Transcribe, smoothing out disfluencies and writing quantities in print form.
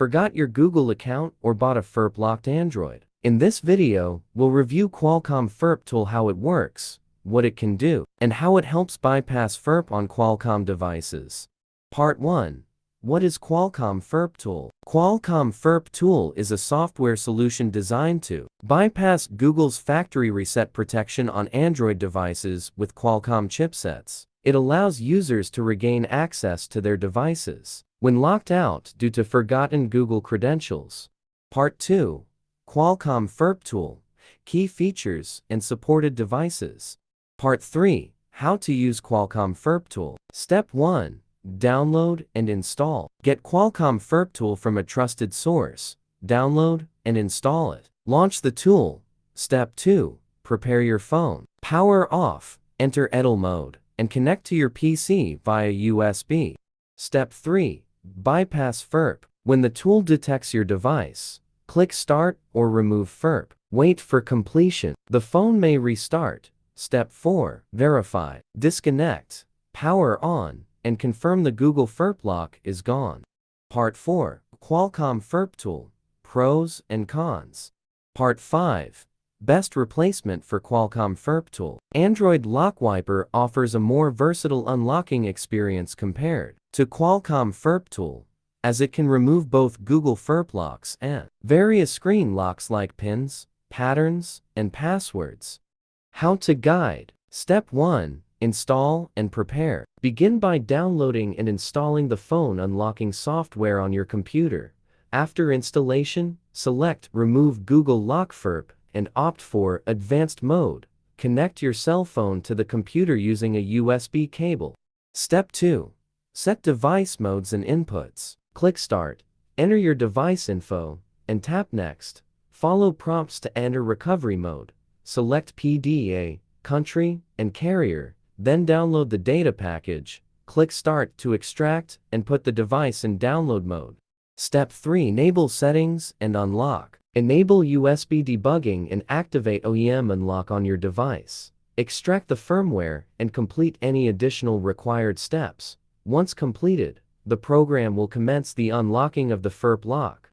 Forgot your Google account or bought a FRP-locked Android? In this video, we'll review Qualcomm FRP Tool, how it works, what it can do, and how it helps bypass FRP on Qualcomm devices. Part 1. What is Qualcomm FRP Tool? Qualcomm FRP Tool is a software solution designed to bypass Google's factory reset protection on Android devices with Qualcomm chipsets. It allows users to regain access to their devices when locked out due to forgotten Google credentials. Part 2. Qualcomm FRP Tool, key features and supported devices. Part 3. How to use Qualcomm FRP Tool. Step 1. Download and install. Get Qualcomm FRP Tool from a trusted source. Download and install it. Launch the tool. Step 2. Prepare your phone. Power off, enter idle mode, and connect to your PC via USB. Step 3. Bypass FRP. When the tool detects your device, click Start or Remove FRP. Wait for completion. The phone may restart. Step 4. Verify. Disconnect, power on, and confirm the Google FRP lock is gone. Part 4. Qualcomm FRP Tool, pros and cons. Part 5. Best replacement for Qualcomm FRP Tool. Android Lock Wiper offers a more versatile unlocking experience compared to Qualcomm FRP Tool, as it can remove both Google FRP locks and various screen locks like pins, patterns, and passwords. How-to guide. Step 1. Install and prepare. Begin by downloading and installing the phone unlocking software on your computer. After installation, select Remove Google Lock FRP and opt for Advanced Mode. Connect your cell phone to the computer using a USB cable. Step 2. Set device modes and inputs. Click Start, enter your device info, and tap Next. Follow prompts to enter recovery mode. Select PDA, country, and carrier, then download the data package. Click Start to extract and put the device in download mode. Step 3. Enable settings and unlock. Enable USB debugging and activate OEM unlock on your device. Extract the firmware and complete any additional required steps. Once completed, the program will commence the unlocking of the FRP lock.